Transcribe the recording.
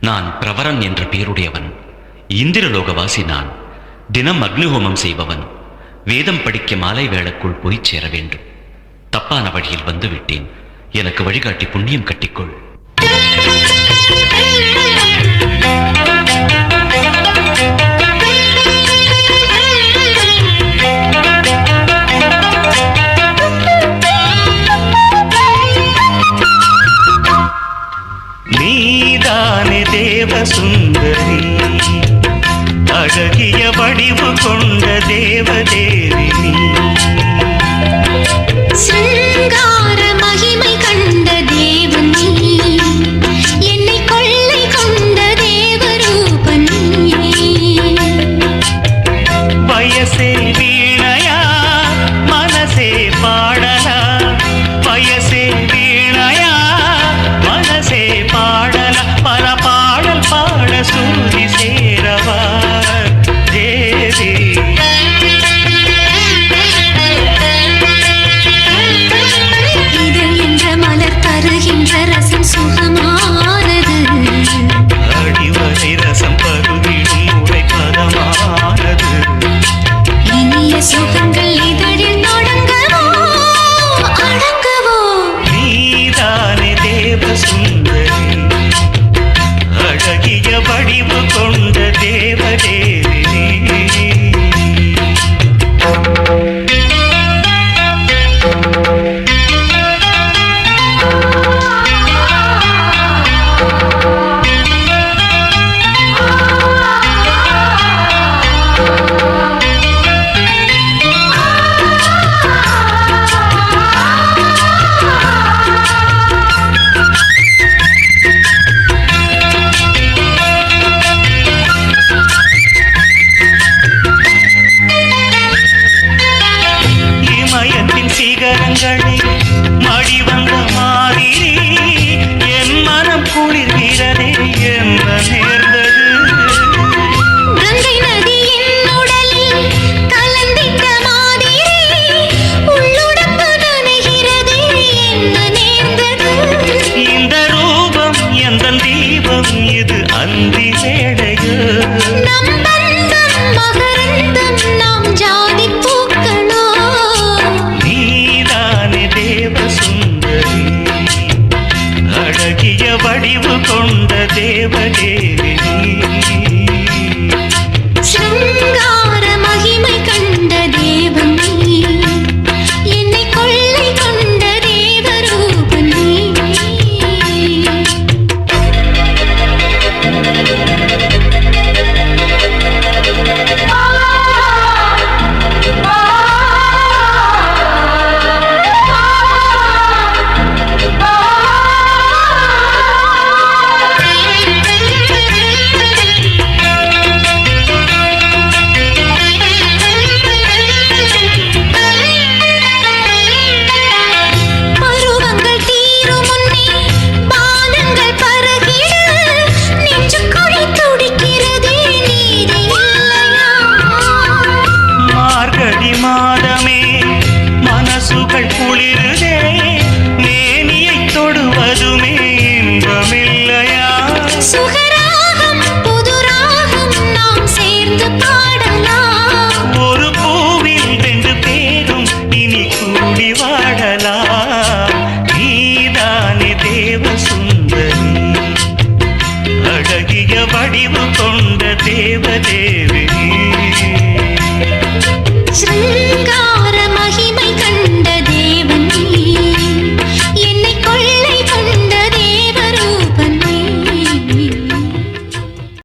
நான் பிரவரன் என்ற பெயருடையவன். இந்திரலோகவாசி நான். தினம் அக்னிஹோமம் செய்பவன். வேதம் படிக்க மாலை வேளைக்குள் போய் சேர வேண்டும். தப்பான வழியில் வந்து விட்டேன். எனக்கு வழிகாட்டி புண்ணியம் கட்டிக்கொள். நீதானே தேவ சுந்தரி, அழகிய வடிவு கொண்ட தேவதேவி நீ. சிங்கார மகிமை கண்ட தேவன் நீ, என்னை கொள்ளை கொண்ட தேவரூபன் நீ. வயசே வீணையா மனசே பாடலா, வயசே வீணையா மனசே பாடலா, பல பாடல் பாட சூதி சேரவா தேவி. இதழ் என்ற மலர் தருகின்ற ரசம் சுகமானது, அடிவரை ரசம் பருகிடும் உரை பதமானது. இனிய சுகங்கள் இதழில் தொடங்கவோ அடங்கவோ. நீதானே தேவ சுந்தரி, அழகிய வடிவு கொண்ட தேவதேவி நீ. இமயத்தின் சிகரங்களை மடி வந்த மாதிரி என் மனம் குளிர்கிறதே, என்ன நேர்ந்தது? கங்கை நதியின் உடலில் கலந்திட்ட மாதிரி உள்ளுடம்பு நனைகிறதே, என்ன நேர்ந்தது? இந்த ரூபம் எந்த தீபம் இது அந்தி வேளையோ? நம் பந்தம் மகரந்தம், நாம் ஜாதி பூக்களோ? நீதானே தேவ சுந்தரி, அழகிய வடிவு கொண்ட தேவதேவி நீ. சிங்கார மகிமை கண்ட தேவன் நீ, என்னை கொள்ளை கொண்ட தேவரூபன் நீ. பருவங்கள் தீரும் முன்னே பானங்கள் பருகிட, நெஞ்சுக்குழி துடிக்கிறதே, நீதி இல்லையா? மார்கழி மாதமே மனசுகள் குளிருதே, மேனியை தொடுவதுமே இன்பமில்லையா? சுகராகம் புதுராகம் நாம் சேர்ந்து பாடலாம். ஒரு பூவில் ரெண்டு பேரும் இனி கூடி வாழலாம். நீதானே தேவ சுந்தரி, அழகிய வடிவு கொண்ட தேவதேவி